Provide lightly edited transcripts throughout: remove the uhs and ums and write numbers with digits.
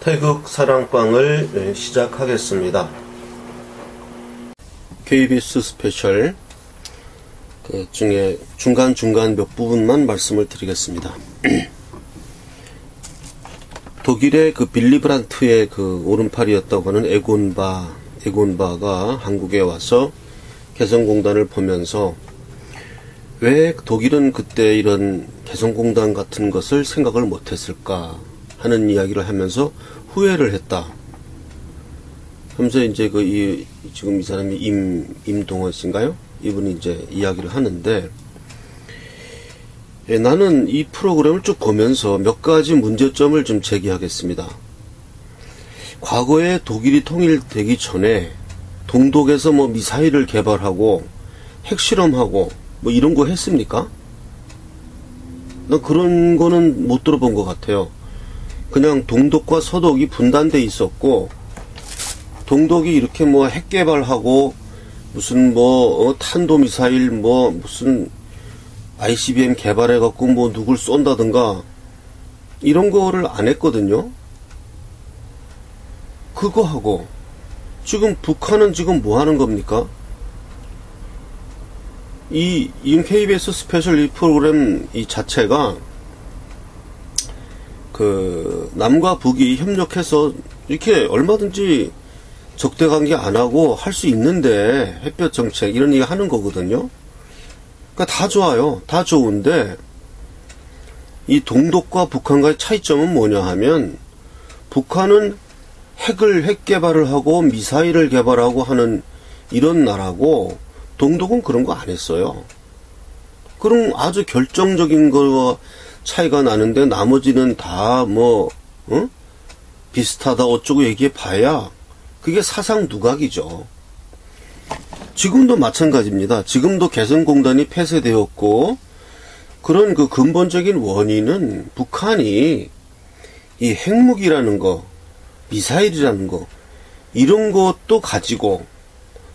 태극 사랑방을 시작하겠습니다. KBS 스페셜 그 중에 중간중간 몇 부분만 말씀을 드리겠습니다. 독일의 그 빌리 브란트의 그 오른팔이었다고 하는 에곤바가 한국에 와서 개성공단을 보면서 왜 독일은 그때 이런 개성공단 같은 것을 생각을 못했을까 하는 이야기를 하면서 후회를 했다. 하면서 이제 지금 이 사람이 임동원 씨인가요? 이분이 이제 이야기를 하는데, 나는 이 프로그램을 쭉 보면서 몇 가지 문제점을 좀 제기하겠습니다. 과거에 독일이 통일되기 전에 동독에서 뭐 미사일을 개발하고 핵실험하고 뭐 이런 거 했습니까? 난 그런 거는 못 들어본 것 같아요. 그냥 동독과 서독이 분단돼 있었고, 동독이 이렇게 뭐 핵 개발하고 무슨 탄도미사일 무슨 ICBM 개발해갖고 뭐 누굴 쏜다든가 이런 거를 안 했거든요. 그거 하고 지금 북한은 지금 뭐 하는 겁니까? 이 KBS 스페셜 이 프로그램 이 자체가 그 남과 북이 협력해서 이렇게 얼마든지 적대관계 안 하고 할 수 있는데 햇볕 정책 이런 얘기 하는 거거든요. 그러니까 다 좋아요. 다 좋은데 이 동독과 북한과의 차이점은 뭐냐 하면 북한은 핵 개발을 하고 미사일을 개발하고 하는 이런 나라고 동독은 그런 거 안 했어요. 그럼 아주 결정적인 거와 차이가 나는데 나머지는 다 비슷하다 어쩌고 얘기해 봐야 그게 사상 누각이죠. 지금도 마찬가지입니다. 지금도 개성공단이 폐쇄되었고 그런 그 근본적인 원인은 북한이 이 핵무기라는 거, 미사일이라는 거 이런 것도 가지고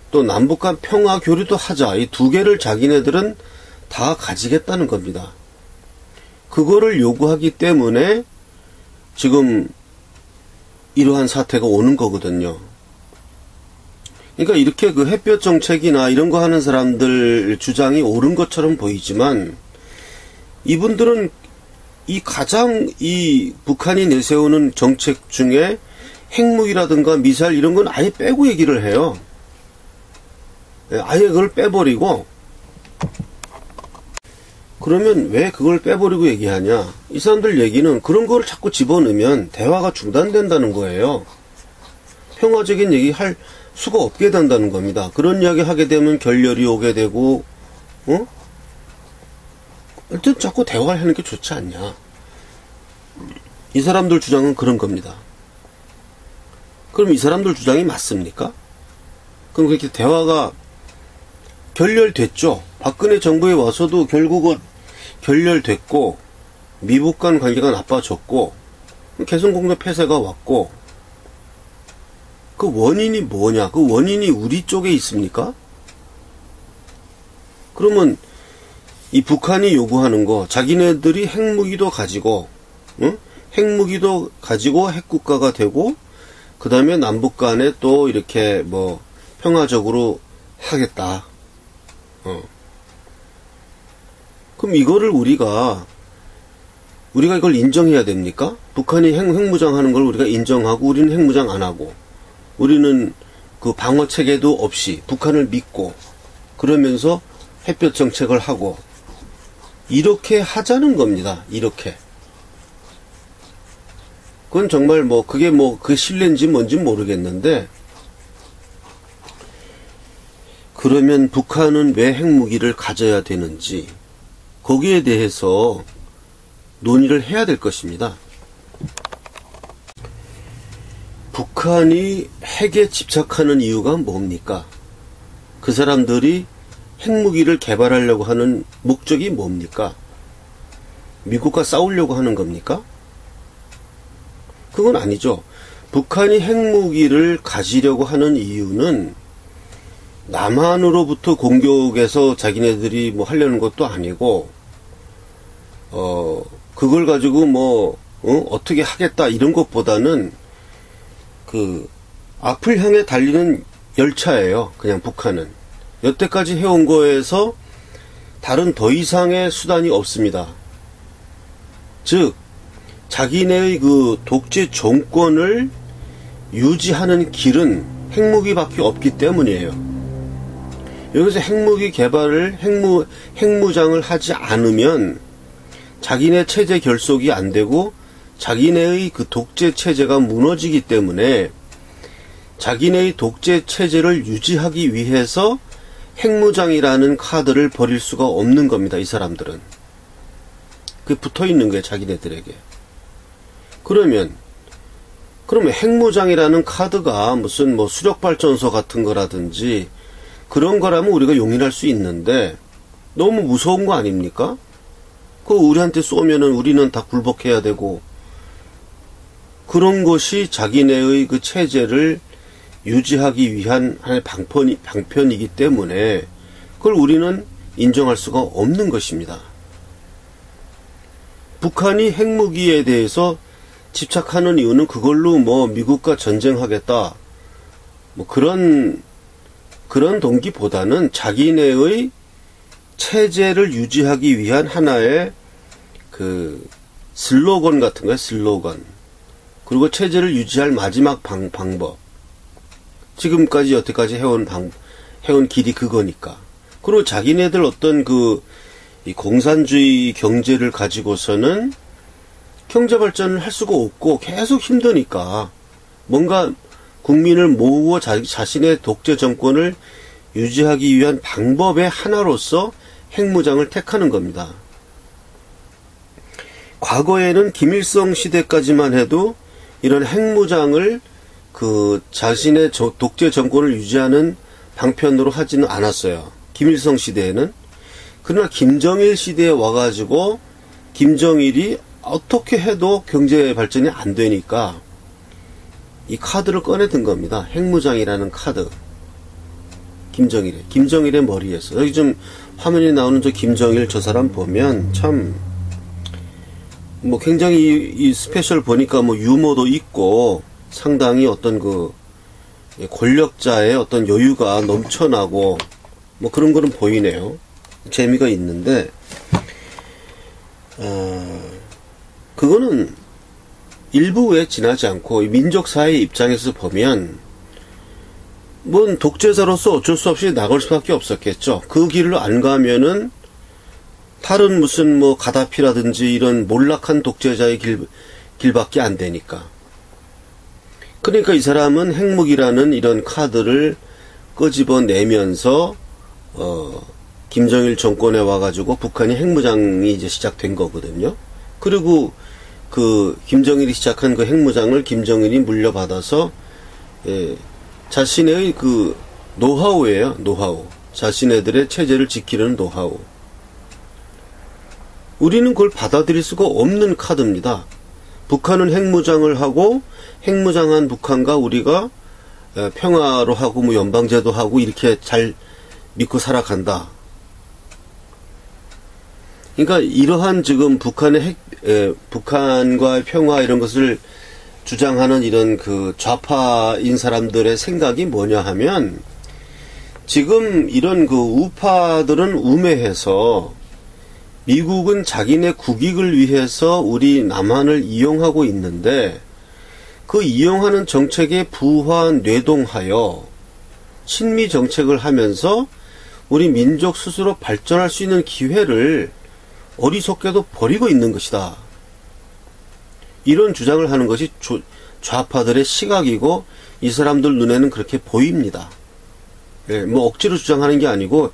또 남북 간 평화 교류도 하자 이 두 개를 자기네들은 다 가지겠다는 겁니다. 그거를 요구하기 때문에 지금 이러한 사태가 오는 거거든요. 그러니까 이렇게 그 햇볕 정책이나 이런 거 하는 사람들 주장이 옳은 것처럼 보이지만 이분들은 이 북한이 내세우는 정책 중에 핵무기라든가 미사일 이런 건 아예 빼고 얘기를 해요. 아예 그걸 빼버리고 그러면 왜 그걸 빼버리고 얘기하냐? 이 사람들 얘기는 그런 걸 자꾸 집어넣으면 대화가 중단된다는 거예요. 평화적인 얘기 할 수가 없게 된다는 겁니다. 그런 이야기 하게 되면 결렬이 오게 되고, 일단 자꾸 대화를 하는 게 좋지 않냐? 이 사람들 주장은 그런 겁니다. 그럼 이 사람들 주장이 맞습니까? 그럼 그렇게 대화가 결렬됐죠. 박근혜 정부에 와서도 결국은 결렬됐고 미북 간 관계가 나빠졌고 개성공단 폐쇄가 왔고 그 원인이 뭐냐? 그 원인이 우리 쪽에 있습니까? 그러면 이 북한이 요구하는 거 자기네들이 핵무기도 가지고 핵무기도 가지고 핵국가가 되고 그 다음에 남북 간에 또 이렇게 평화적으로 하겠다. 그럼 이거를 우리가 이걸 인정해야 됩니까? 북한이 핵무장 하는 걸 우리가 인정하고 우리는 핵무장 안 하고 우리는 그 방어 체계도 없이 북한을 믿고 그러면서 햇볕 정책을 하고 이렇게 하자는 겁니다. 이렇게. 그건 정말 그게 그 신뢰인지 뭔지 모르겠는데 그러면 북한은 왜 핵무기를 가져야 되는지 거기에 대해서 논의를 해야 될 것입니다. 북한이 핵에 집착하는 이유가 뭡니까? 그 사람들이 핵무기를 개발하려고 하는 목적이 뭡니까? 미국과 싸우려고 하는 겁니까? 그건 아니죠. 북한이 핵무기를 가지려고 하는 이유는 남한으로부터 공격해서 자기네들이 하려는 것도 아니고, 그걸 가지고 어떻게 하겠다 이런 것보다는 앞을 향해 달리는 열차예요. 그냥 북한은. 여태까지 해온 거에서 다른 더 이상의 수단이 없습니다. 즉, 자기네의 그 독재 정권을 유지하는 길은 핵무기밖에 없기 때문이에요. 여기서 핵무기 개발을, 핵무장을 하지 않으면 자기네 체제 결속이 안 되고 자기네의 그 독재 체제가 무너지기 때문에 자기네의 독재 체제를 유지하기 위해서 핵무장이라는 카드를 버릴 수가 없는 겁니다. 이 사람들은. 그게 붙어 있는 거예요. 자기네들에게. 그러면 핵무장이라는 카드가 무슨 뭐 수력발전소 같은 거라든지 그런 거라면 우리가 용인할 수 있는데 너무 무서운 거 아닙니까? 그거 우리한테 쏘면은 우리는 다 굴복해야 되고 그런 것이 자기네의 그 체제를 유지하기 위한 하나의 방편이기 때문에 그걸 우리는 인정할 수가 없는 것입니다. 북한이 핵무기에 대해서 집착하는 이유는 그걸로 뭐 미국과 전쟁하겠다 뭐 그런 동기보다는 자기네의 체제를 유지하기 위한 하나의 그 슬로건 같은 거예요. 슬로건. 그리고 체제를 유지할 마지막 방법. 지금까지 여태까지 해온 길이 그거니까. 그리고 자기네들 어떤 이 공산주의 경제를 가지고서는 경제 발전을 할 수가 없고 계속 힘드니까 뭔가 국민을 모으고 자신의 독재 정권을 유지하기 위한 방법의 하나로서 핵무장을 택하는 겁니다. 과거에는 김일성 시대까지만 해도 이런 핵무장을 자신의 독재 정권을 유지하는 방편으로 하지는 않았어요. 김일성 시대에는. 그러나 김정일 시대에 와가지고 김정일이 어떻게 해도 경제 발전이 안 되니까 이 카드를 꺼내든 겁니다. 핵무장이라는 카드. 김정일의 머리에서. 여기 좀 화면에 나오는 저 김정일 저 사람 보면 참 뭐 굉장히 이 스페셜 보니까 뭐 유머도 있고 상당히 어떤 권력자의 어떤 여유가 넘쳐나고 뭐 그런 거는 보이네요. 재미가 있는데 그거는 일부에 지나지 않고 민족사회 입장에서 보면 뭔 독재자로서 어쩔 수 없이 나갈 수밖에 없었겠죠. 그 길로 안 가면은 다른 무슨 뭐 가다피라든지 이런 몰락한 독재자의 길밖에 안 되니까. 그러니까 이 사람은 핵무기라는 이런 카드를 끄집어내면서 김정일 정권에 와가지고 북한이 핵무장이 이제 시작된 거거든요. 그리고 김정일이 시작한 그 핵무장을 김정일이 물려받아서 자신의 노하우예요. 노하우. 자신네들의 체제를 지키려는 노하우. 우리는 그걸 받아들일 수가 없는 카드입니다. 북한은 핵무장을 하고 핵무장한 북한과 우리가 평화로 하고 뭐 연방제도 하고 이렇게 잘 믿고 살아간다. 그러니까 이러한 지금 북한과의 평화 이런 것을 주장하는 이런 좌파인 사람들의 생각이 뭐냐 하면 지금 이런 우파들은 우매해서 미국은 자기네 국익을 위해서 우리 남한을 이용하고 있는데 그 이용하는 정책에 부화뇌동하여 친미 정책을 하면서 우리 민족 스스로 발전할 수 있는 기회를 어리석게도 버리고 있는 것이다. 이런 주장을 하는 것이 좌파들의 시각이고 이 사람들 눈에는 그렇게 보입니다. 뭐 억지로 주장하는 게 아니고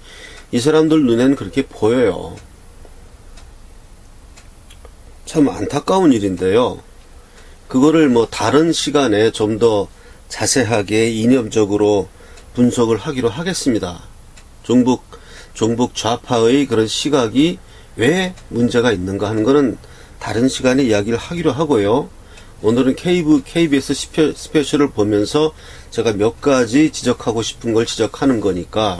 이 사람들 눈에는 그렇게 보여요. 참 안타까운 일인데요. 그거를 뭐 다른 시간에 좀 더 자세하게 이념적으로 분석을 하기로 하겠습니다. 종북 좌파의 그런 시각이 왜 문제가 있는가 하는 거는 다른 시간에 이야기를 하기로 하고요. 오늘은 KBS 스페셜을 보면서 제가 몇 가지 지적하고 싶은 걸 지적하는 거니까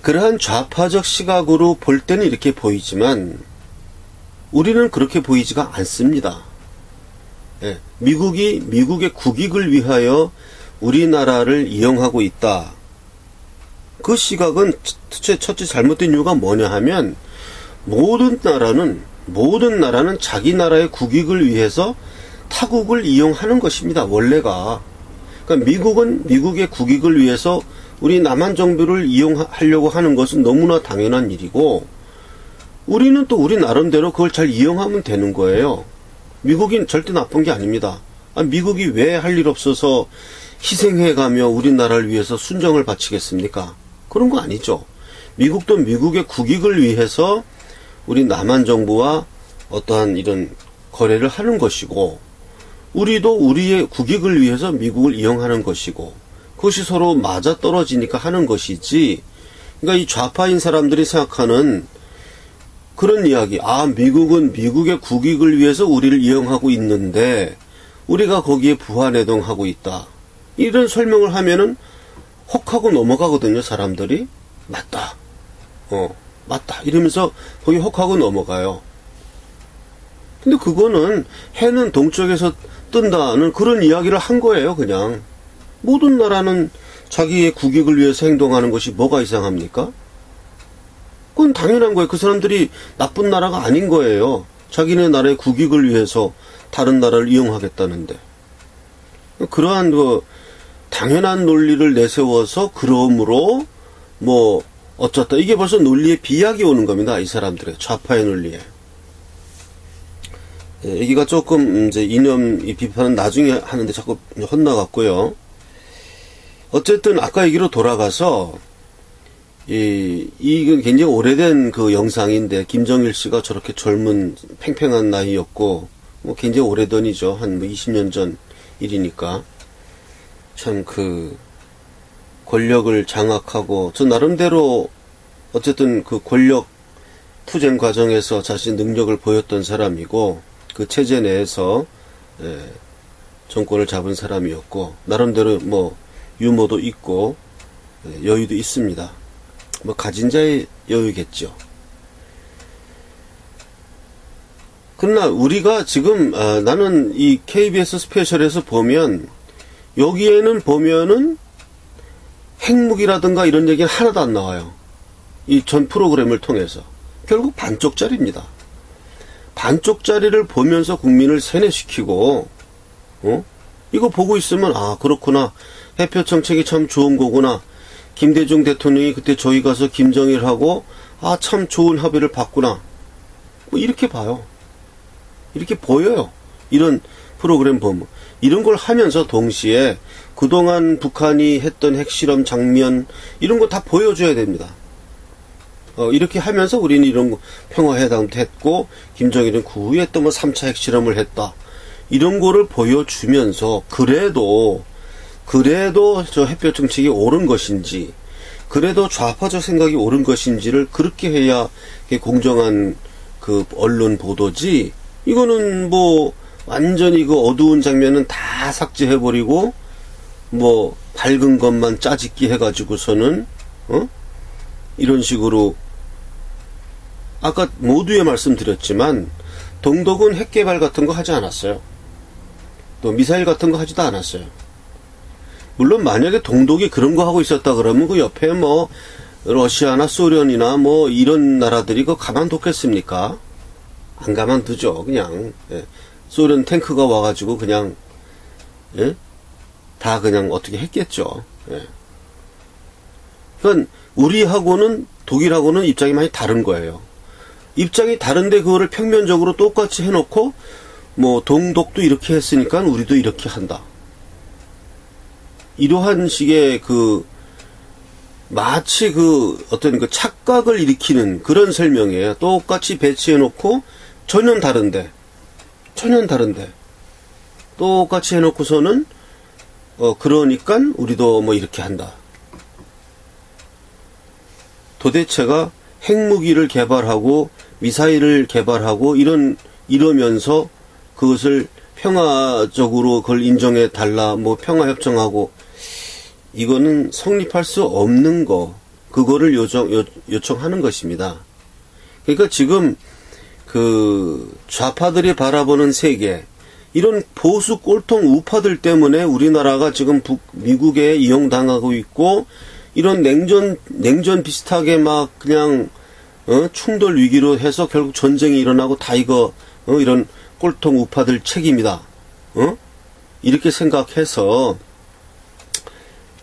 그러한 좌파적 시각으로 볼 때는 이렇게 보이지만 우리는 그렇게 보이지가 않습니다. 예, 미국의 국익을 위하여 우리나라를 이용하고 있다. 그 시각은 첫째 잘못된 이유가 뭐냐 하면 모든 나라는 자기 나라의 국익을 위해서 타국을 이용하는 것입니다. 원래가. 그러니까 미국은 미국의 국익을 위해서 우리 남한 정부를 이용하려고 하는 것은 너무나 당연한 일이고, 우리는 또 우리 나름대로 그걸 잘 이용하면 되는 거예요. 미국인 절대 나쁜 게 아닙니다. 미국이 왜 할 일 없어서 희생해가며 우리나라를 위해서 순정을 바치겠습니까? 그런 거 아니죠. 미국도 미국의 국익을 위해서 우리 남한 정부와 어떠한 이런 거래를 하는 것이고, 우리도 우리의 국익을 위해서 미국을 이용하는 것이고, 그것이 서로 맞아떨어지니까 하는 것이지. 그러니까 이 좌파인 사람들이 생각하는 그런 이야기, 미국은 미국의 국익을 위해서 우리를 이용하고 있는데 우리가 거기에 부하내동하고 있다, 이런 설명을 하면은 혹하고 넘어가거든요. 사람들이 맞다, 맞다 이러면서 거기 혹하고 넘어가요. 근데 그거는 해는 동쪽에서 뜬다는 그런 이야기를 한 거예요. 그냥 모든 나라는 자기의 국익을 위해서 행동하는 것이 뭐가 이상합니까? 그건 당연한 거예요. 그 사람들이 나쁜 나라가 아닌 거예요. 자기네 나라의 국익을 위해서 다른 나라를 이용하겠다는데. 그러한 당연한 논리를 내세워서 그러므로 어쩌다, 이게 벌써 논리에 비약이 오는 겁니다. 이 사람들의 좌파의 논리에. 여기가 조금 이제 이 비판은 나중에 하는데 자꾸 헛나갔고요. 어쨌든 아까 얘기로 돌아가서 이건 굉장히 오래된 그 영상인데, 김정일 씨가 저렇게 젊은 팽팽한 나이였고 굉장히 오래전이죠. 한 20년 전 일이니까. 참 권력을 장악하고, 저 나름대로 어쨌든 그 권력 투쟁 과정에서 자신 능력을 보였던 사람이고, 그 체제 내에서 정권을 잡은 사람이었고, 나름대로 유머도 있고 여유도 있습니다. 가진 자의 여유겠죠. 그러나 우리가 지금 나는 이 KBS 스페셜에서 보면, 여기에는 보면은 핵무기라든가 이런 얘기는 하나도 안 나와요. 이 전 프로그램을 통해서. 결국 반쪽짜리입니다. 반쪽짜리를 보면서 국민을 세뇌시키고, 이거 보고 있으면 그렇구나, 해표 정책이 참 좋은 거구나, 김대중 대통령이 그때 저희 가서 김정일하고 참 좋은 합의를 봤구나, 이렇게 봐요. 이렇게 보여요. 이런 프로그램 보면. 이런 걸 하면서 동시에 그동안 북한이 했던 핵실험 장면 이런 거 다 보여줘야 됩니다. 이렇게 하면서 우리는 이런 거 평화회담도 했고, 김정일은 그 후에 또 3차 핵실험을 했다, 이런 거를 보여주면서 그래도 저 햇볕 정책이 옳은 것인지, 그래도 좌파적 생각이 옳은 것인지를 그렇게 해야 공정한 그 언론 보도지, 이거는 완전히 그 어두운 장면은 다 삭제해버리고 밝은 것만 짜집기 해가지고서는 이런 식으로, 아까 모두에 말씀드렸지만 동독은 핵 개발 같은 거 하지 않았어요. 또 미사일 같은 거 하지도 않았어요. 물론 만약에 동독이 그런 거 하고 있었다 그러면 그 옆에 러시아나 소련이나 이런 나라들이 그거 가만뒀겠습니까? 안 가만두죠. 그냥 소련 탱크가 와가지고 그냥 다 그냥 어떻게 했겠죠. 그러니까 우리하고는 독일하고는 입장이 많이 다른 거예요. 입장이 다른데 그거를 평면적으로 똑같이 해놓고 동독도 이렇게 했으니까 우리도 이렇게 한다, 이러한 식의 마치 어떤 착각을 일으키는 그런 설명이에요. 똑같이 배치해놓고 전혀 다른데 똑같이 해놓고서는 그러니까 우리도 이렇게 한다. 도대체가 핵무기를 개발하고 미사일을 개발하고 이러면서 그것을 평화적으로 그걸 인정해 달라, 평화협정하고, 이거는 성립할 수 없는 거, 그거를 요청하는 것입니다. 그러니까 지금 좌파들이 바라보는 세계, 이런 보수 꼴통 우파들 때문에 우리나라가 지금 미국에 이용당하고 있고, 이런 냉전 비슷하게 막 그냥, 충돌 위기로 해서 결국 전쟁이 일어나고 다 이거, 이런 꼴통 우파들 책임이다. 이렇게 생각해서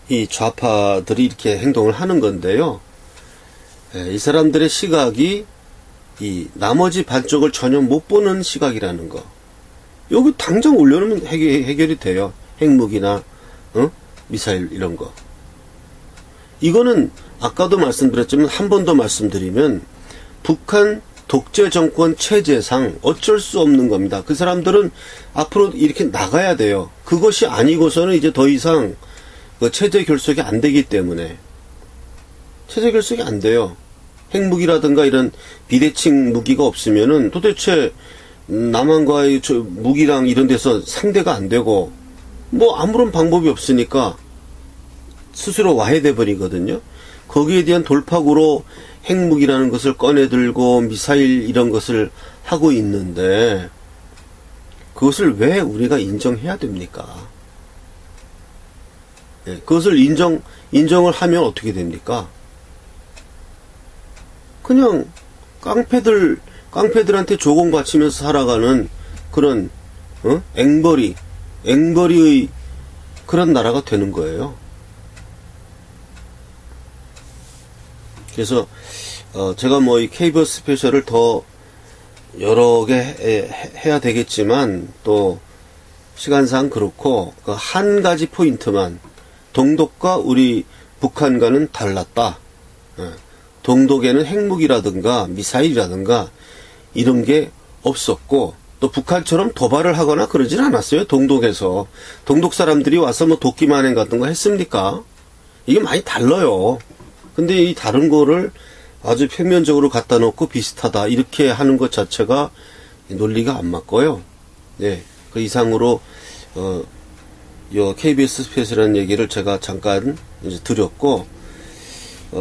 이 좌파들이 이렇게 행동을 하는 건데요. 이 사람들의 시각이 이 나머지 반쪽을 전혀 못 보는 시각이라는 거. 여기 당장 올려놓으면 해결이 돼요. 핵무기나 미사일 이런 거. 이거는 아까도 말씀드렸지만 한 번 더 말씀드리면 북한 독재 정권 체제상 어쩔 수 없는 겁니다. 그 사람들은 앞으로 이렇게 나가야 돼요. 그것이 아니고서는 이제 더 이상 그 체제 결속이 안 되기 때문에. 체제 결속이 안 돼요. 핵무기라든가 이런 비대칭 무기가 없으면은 도대체 남한과의 무기랑 이런 데서 상대가 안 되고, 뭐 아무런 방법이 없으니까 스스로 와해돼 버리거든요. 거기에 대한 돌파구로 핵무기라는 것을 꺼내들고 미사일 이런 것을 하고 있는데, 그것을 왜 우리가 인정해야 됩니까? 네, 그것을 인정을 하면 어떻게 됩니까? 그냥 깡패들한테 조공 바치면서 살아가는 그런 앵벌이의 그런 나라가 되는 거예요. 그래서 제가 뭐 이 KBS 스페셜을 더 여러 개 해야 되겠지만 또 시간상 그렇고 그 한 가지 포인트만, 동독과 우리 북한과는 달랐다. 동독에는 핵무기라든가 미사일이라든가 이런 게 없었고, 또 북한처럼 도발을 하거나 그러진 않았어요. 동독에서 동독 사람들이 와서 뭐 도끼만행 같은 거 했습니까? 이게 많이 달라요. 근데 이 다른 거를 아주 표면적으로 갖다 놓고 비슷하다 이렇게 하는 것 자체가 논리가 안 맞고요. 네, 그 이상으로 요 KBS 스페셜이라는 얘기를 제가 잠깐 이제 드렸고,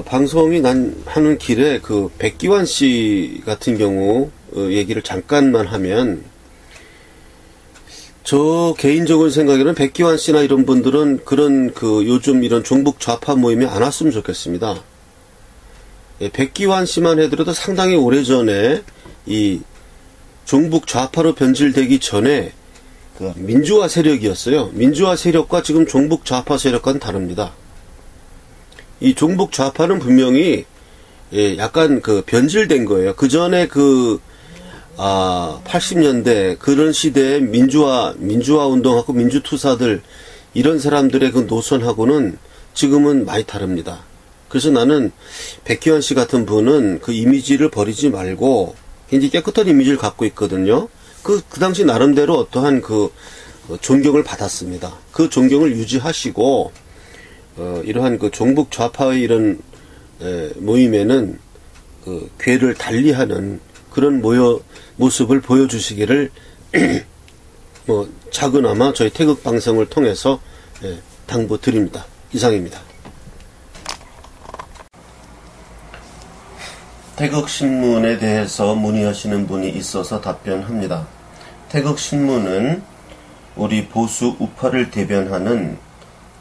방송이 하는 길에 그 백기환 씨 같은 경우 얘기를 잠깐만 하면, 저 개인적인 생각에는 백기환 씨나 이런 분들은 그런 그 요즘 이런 종북 좌파 모임에 안 왔으면 좋겠습니다. 예, 백기환 씨만 해더라도 상당히 오래전에 이 종북 좌파로 변질되기 전에 그 민주화 세력이었어요. 민주화 세력과 지금 종북 좌파 세력과는 다릅니다. 이 종북 좌파는 분명히 약간 그 변질된 거예요. 그 전에 80년대 그런 시대에 민주화 운동하고 민주투사들 이런 사람들의 그 노선하고는 지금은 많이 다릅니다. 그래서 나는 백기환 씨 같은 분은 그 이미지를 버리지 말고 굉장히 깨끗한 이미지를 갖고 있거든요. 그 당시 나름대로 어떠한 그 존경을 받았습니다. 그 존경을 유지하시고 이러한 그 종북 좌파의 이런 모임에는 그 궤를 달리하는 그런 모습을 보여주시기를 뭐 작은아마 저희 태극 방송을 통해서 당부드립니다. 이상입니다. 태극신문에 대해서 문의하시는 분이 있어서 답변합니다. 태극신문은 우리 보수 우파를 대변하는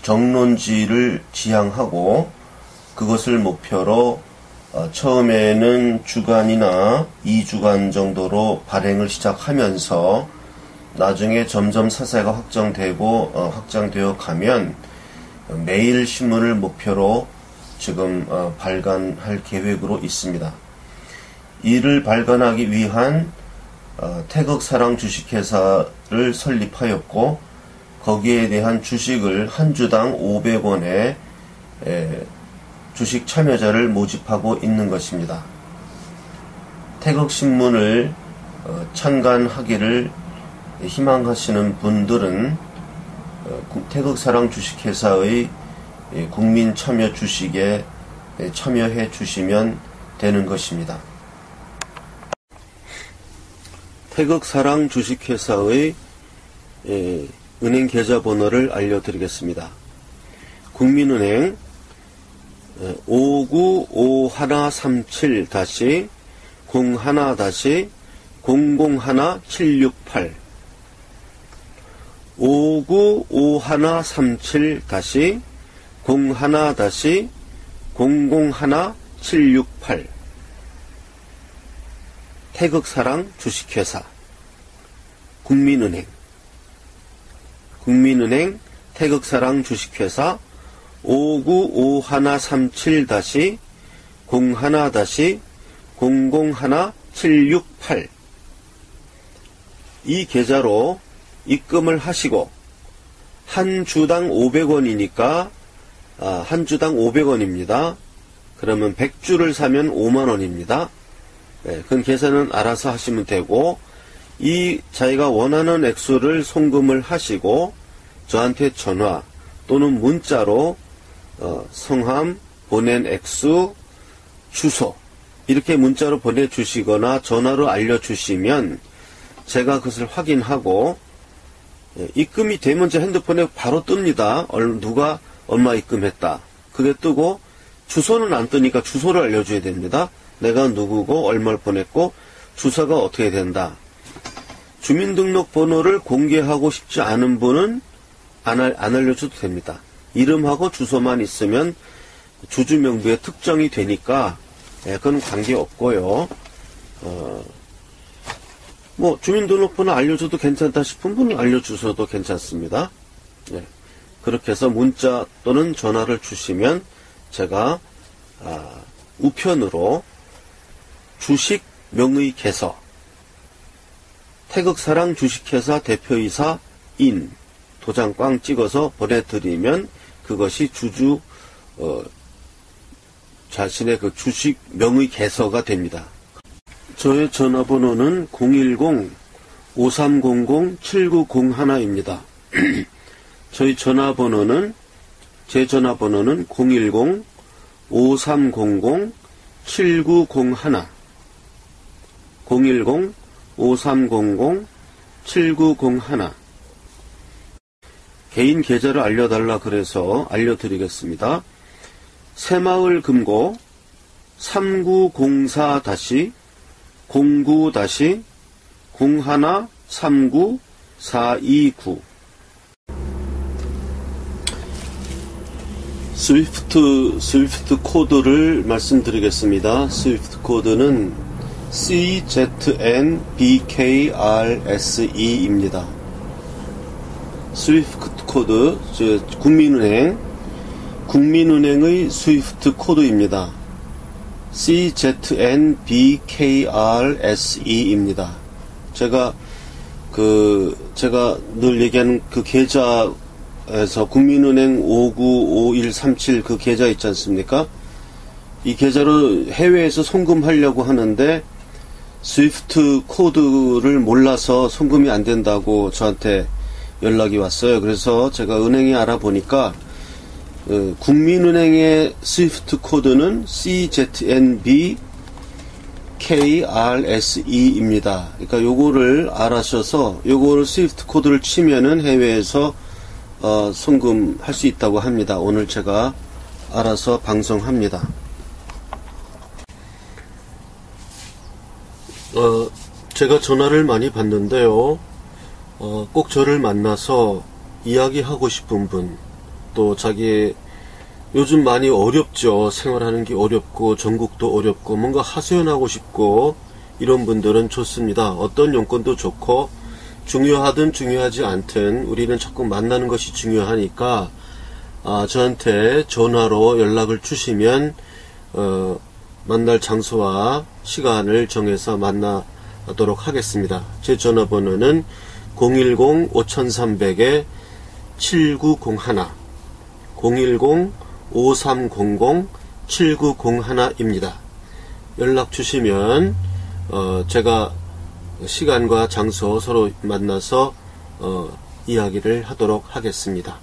정론지를 지향하고 그것을 목표로 처음에는 주간이나 2주간 정도로 발행을 시작하면서 나중에 점점 사세가 확장되어 가면 매일 신문을 목표로 지금 발간할 계획으로 있습니다. 이를 발간하기 위한 태극사랑 주식회사를 설립하였고, 거기에 대한 주식을 한 주당 500원에 주식 참여자를 모집하고 있는 것입니다. 태극신문을 창간하기를 희망하시는 분들은 태극사랑 주식회사의 국민 참여 주식에 참여해 주시면 되는 것입니다. 태극사랑 주식회사의 은행 계좌번호를 알려드리겠습니다. 국민은행 595137-01-001768 5951-01-001768 태극사랑 주식회사 국민은행 태극사랑 주식회사 5951-01-001768 이 계좌로 입금을 하시고 한 주당 500원이니까 한 주당 500원입니다. 그러면 100주를 사면 5만원입니다. 네, 그건 계산은 알아서 하시면 되고 이 자기가 원하는 액수를 송금을 하시고 저한테 전화 또는 문자로 성함, 보낸 액수, 주소 이렇게 문자로 보내주시거나 전화로 알려주시면 제가 그것을 확인하고 입금이 되면 제 핸드폰에 바로 뜹니다. 누가 얼마 입금했다. 그게 뜨고 주소는 안 뜨니까 주소를 알려줘야 됩니다. 내가 누구고 얼마를 보냈고 주소가 어떻게 된다. 주민등록번호를 공개하고 싶지 않은 분은 안 알려줘도 됩니다. 이름하고 주소만 있으면 주주명부에 특정이 되니까 그건 관계없고요. 주민등록번호 알려줘도 괜찮다 싶은 분은 알려주셔도 괜찮습니다. 네. 그렇게 해서 문자 또는 전화를 주시면 제가 우편으로 주식 명의 개서 태극사랑 주식회사 대표이사 인 도장 꽝 찍어서 보내드리면 그것이 주주 자신의 그 주식 명의 개서가 됩니다. 저의 전화번호는 010-5300-7901입니다. 제 전화번호는 010-5300-7901 010-5300-7901 개인 계좌를 알려달라 그래서 알려드리겠습니다. 새마을 금고 3904-09-0139-429 스위프트 코드를 말씀드리겠습니다. 스위프트 코드는 CZNBKRSE입니다. 스위프트 코드, 국민은행의 스위프트 코드입니다. CZNBKRSE입니다. 제가 늘 얘기하는 그 계좌에서 국민은행 595137 그 계좌 있지 않습니까? 이 계좌로 해외에서 송금하려고 하는데 스위프트 코드를 몰라서 송금이 안 된다고 저한테 연락이 왔어요. 그래서 제가 은행에 알아보니까 국민은행의 스위프트 코드는 CZNBKRSE입니다. 그러니까 요거를 알아셔서 요거를 스위프트 코드를 치면은 해외에서 송금할 수 있다고 합니다. 오늘 제가 알아서 방송합니다. 제가 전화를 많이 받는데요. 꼭 저를 만나서 이야기하고 싶은 분, 또 자기 요즘 많이 어렵죠. 생활하는 게 어렵고 전국도 어렵고 뭔가 하소연하고 싶고 이런 분들은 좋습니다. 어떤 용건도 좋고 중요하든 중요하지 않든 우리는 자꾸 만나는 것이 중요하니까 저한테 전화로 연락을 주시면 만날 장소와 시간을 정해서 만나도록 하겠습니다. 제 전화번호는 010-5300-7901 010-5300-7901입니다. 연락 주시면 제가 시간과 장소 서로 만나서 이야기를 하도록 하겠습니다.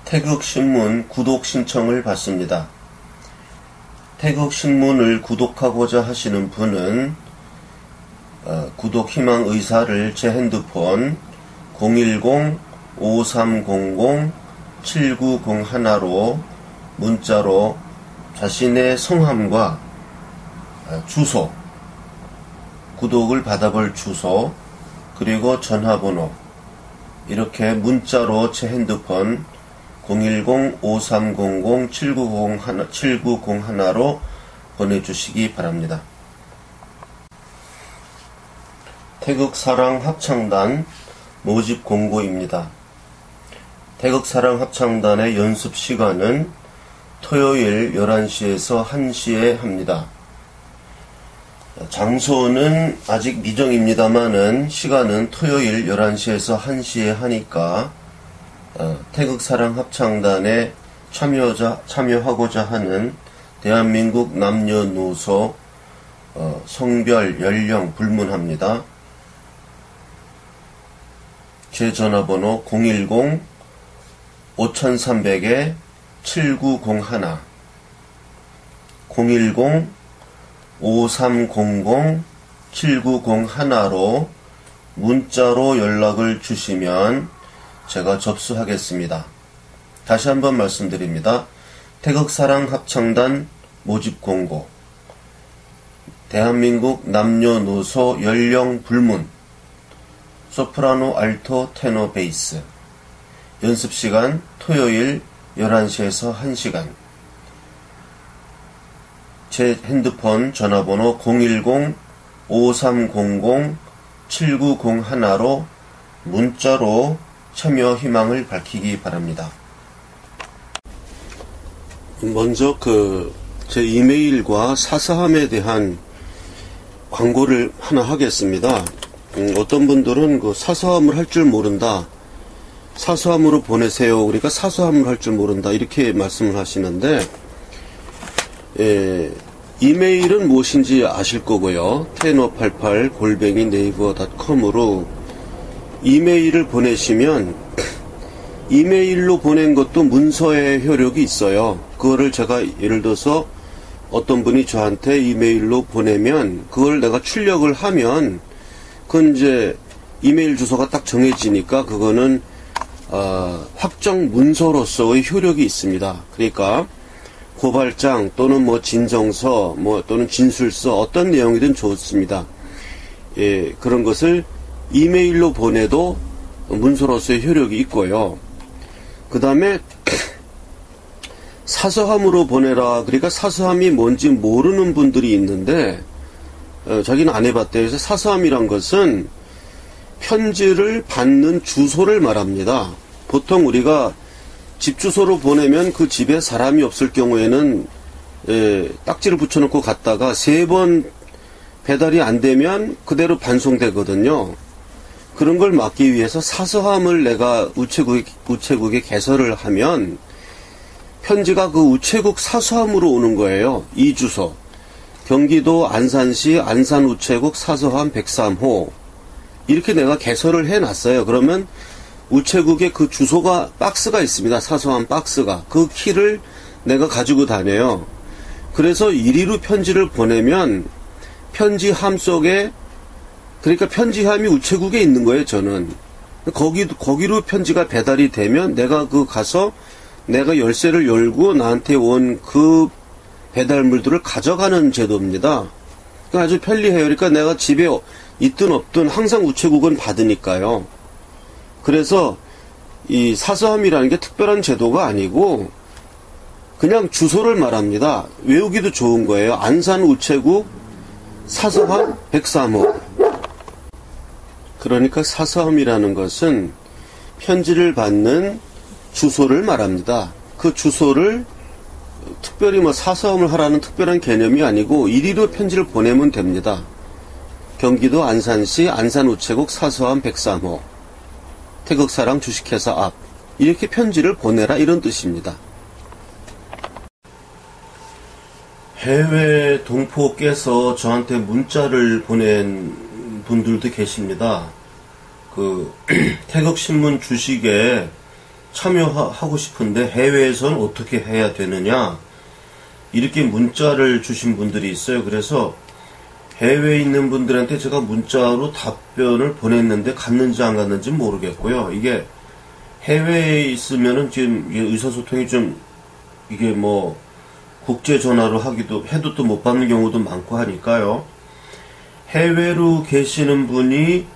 태극신문 구독 신청을 받습니다. 태극신문을 구독하고자 하시는 분은 구독 희망 의사를 제 핸드폰 010-5300-7901로 문자로 자신의 성함과 주소, 구독을 받아볼 주소, 그리고 전화번호 이렇게 문자로 제 핸드폰 010-5300-7901로 보내주시기 바랍니다. 태극사랑 합창단 모집 공고입니다. 태극사랑 합창단의 연습 시간은 토요일 11시에서 1시에 합니다. 장소는 아직 미정입니다만은 시간은 토요일 11시에서 1시에 하니까 태극사랑 합창단에 참여하고자 하는 대한민국 남녀노소 성별, 연령 불문합니다. 제 전화번호 010-5300-7901 010-5300-7901로 문자로 연락을 주시면 제가 접수하겠습니다. 다시 한번 말씀드립니다. 태극사랑 합창단 모집 공고, 대한민국 남녀노소 연령 불문, 소프라노, 알토, 테너, 베이스, 연습시간 토요일 11시에서 1시간, 제 핸드폰 전화번호 010-5300-7901로 문자로 참여 희망을 밝히기 바랍니다. 먼저 제 이메일과 사서함에 대한 광고를 하나 하겠습니다. 어떤 분들은 사서함을 할 줄 모른다, 사서함으로 보내세요, 그러니까 사서함을 할 줄 모른다 이렇게 말씀을 하시는데, 이메일은 무엇인지 아실 거고요. tenor88@naver.com으로 이메일을 보내시면 이메일로 보낸 것도 문서의 효력이 있어요. 그거를 제가 예를 들어서 어떤 분이 저한테 이메일로 보내면 그걸 내가 출력을 하면 그건 이제 이메일 주소가 딱 정해지니까 그거는 확정 문서로서의 효력이 있습니다. 그러니까 고발장 또는 진정서 또는 진술서 어떤 내용이든 좋습니다. 그런 것을 이메일로 보내도 문서로서의 효력이 있고요. 그 다음에 사서함으로 보내라, 그러니까 사서함이 뭔지 모르는 분들이 있는데 자기는 안 해봤대요. 그래서 사서함이란 것은 편지를 받는 주소를 말합니다. 보통 우리가 집 주소로 보내면 그 집에 사람이 없을 경우에는 딱지를 붙여놓고 갔다가 3번 배달이 안 되면 그대로 반송되거든요. 그런 걸 막기 위해서 사서함을 내가 우체국에 개설을 하면 편지가 그 우체국 사서함으로 오는 거예요. 이 주소. 경기도 안산시 안산우체국 사서함 103호. 이렇게 내가 개설을 해놨어요. 그러면 우체국에 그 주소가 박스가 있습니다. 사서함 박스가. 그 키를 내가 가지고 다녀요. 그래서 이리로 편지를 보내면 편지함 속에, 그러니까 편지함이 우체국에 있는 거예요, 저는. 거기로 편지가 배달이 되면 내가 가서 내가 열쇠를 열고 나한테 온 그 배달물들을 가져가는 제도입니다. 그러니까 아주 편리해요. 그러니까 내가 집에 있든 없든 항상 우체국은 받으니까요. 그래서 이 사서함이라는 게 특별한 제도가 아니고 그냥 주소를 말합니다. 외우기도 좋은 거예요. 안산 우체국 사서함 103호. 그러니까 사서함이라는 것은 편지를 받는 주소를 말합니다. 그 주소를 특별히 사서함을 하라는 특별한 개념이 아니고 이리로 편지를 보내면 됩니다. 경기도 안산시 안산우체국 사서함 103호 태극사랑 주식회사 앞, 이렇게 편지를 보내라, 이런 뜻입니다. 해외 동포 깨서 저한테 문자를 보낸 분들도 계십니다. 태극신문 주식에 참여하고 싶은데 해외에서는 어떻게 해야 되느냐, 이렇게 문자를 주신 분들이 있어요. 그래서 해외에 있는 분들한테 제가 문자로 답변을 보냈는데 갔는지 안 갔는지 모르겠고요. 이게 해외에 있으면은 지금 의사소통이 좀 이게 국제 전화로 해도 또 못 받는 경우도 많고 하니까요. 해외로 계시는 분이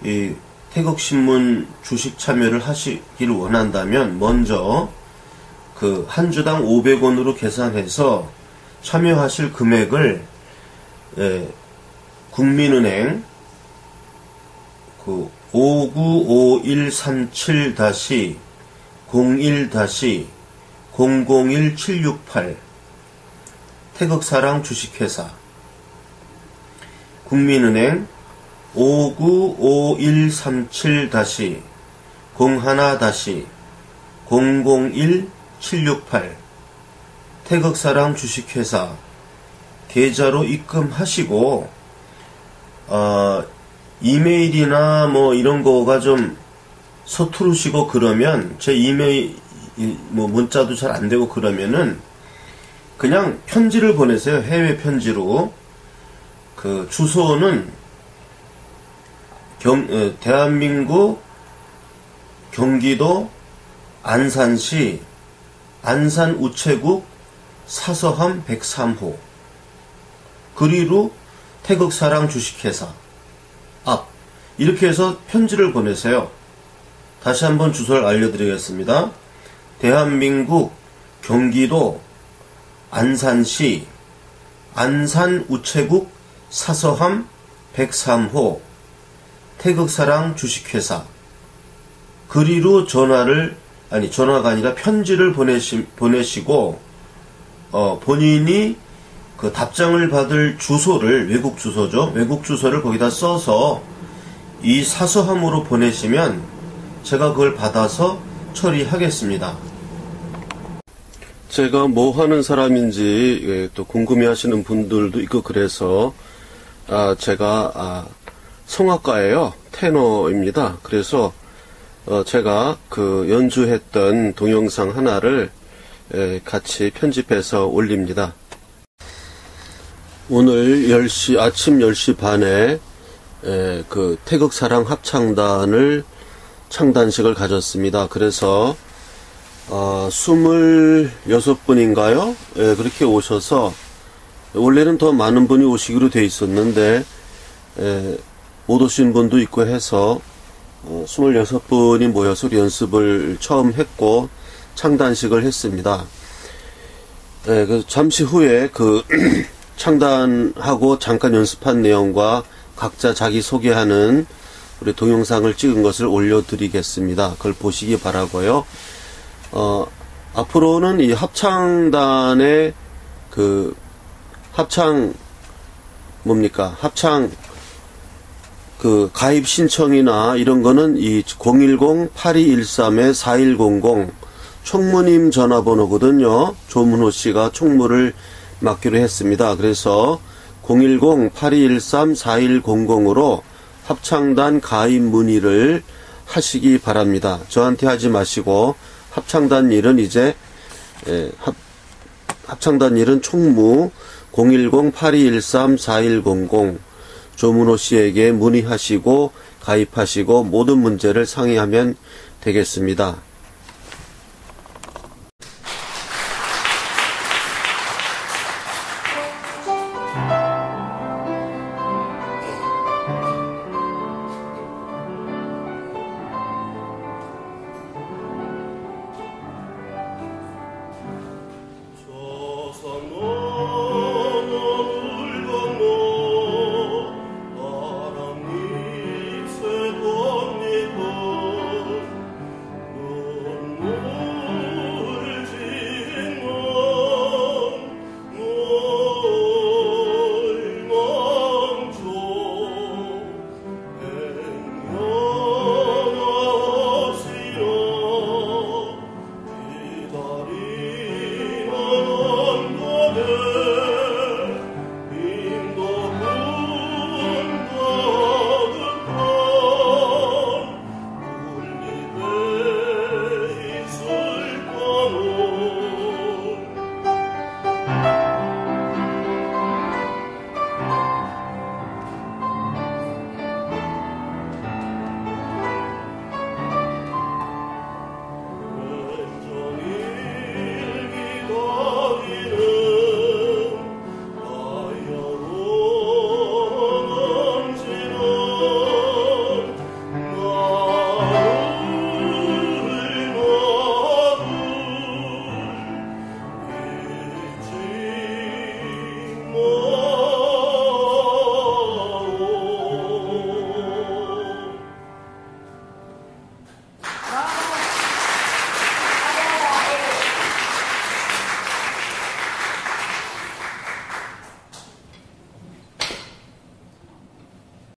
이 태극신문 주식 참여를 하시길 원한다면 먼저 그 한 주당 500원으로 계산해서 참여하실 금액을 국민은행 그 595137-01-001768 태극사랑 주식회사 국민은행 595137-01-001-768 태극사랑 주식회사 계좌로 입금하시고 이메일이나 뭐 이런 거가 좀 서투르시고 그러면 제 이메일 뭐 문자도 잘 안 되고 그러면은 그냥 편지를 보내세요. 해외 편지로. 그 주소는 대한민국 경기도 안산시 안산우체국 사서함 103호 그리로 태극사랑 주식회사 앞 이렇게 해서 편지를 보내세요. 다시 한번 주소를 알려드리겠습니다. 대한민국 경기도 안산시 안산우체국 사서함 103호 태극사랑 주식회사 그리로 전화가 아니라 편지를 보내시고 본인이 그 답장을 받을 주소를 외국 주소죠. 외국 주소를 거기다 써서 이 사서함으로 보내시면 제가 그걸 받아서 처리하겠습니다. 제가 뭐 하는 사람인지 또 궁금해 하시는 분들도 있고 그래서 제가 성악가예요. 테너입니다. 그래서 제가 그 연주했던 동영상 하나를 같이 편집해서 올립니다. 오늘 아침 10시 반에 그 태극사랑 합창단을 창단식을 가졌습니다. 그래서 26분인가요? 그렇게 오셔서 원래는 더 많은 분이 오시기로 돼 있었는데 못 오신 분도 있고 해서 26분이 모여서 연습을 처음 했고 창단식을 했습니다. 잠시 후에 그 창단하고 잠깐 연습한 내용과 각자 자기 소개하는 우리 동영상을 찍은 것을 올려드리겠습니다. 그걸 보시기 바라고요. 앞으로는 이 합창단의 합창 가입 신청이나 이런 거는 이 010-8213-4100 총무님 전화번호거든요. 조문호 씨가 총무를 맡기로 했습니다. 그래서 010-8213-4100으로 합창단 가입 문의를 하시기 바랍니다. 저한테 하지 마시고 합창단 일은 이제 합창단 일은 총무 010-8213-4100 조문호 씨에게 문의하시고 가입하시고 모든 문제를 상의하면 되겠습니다.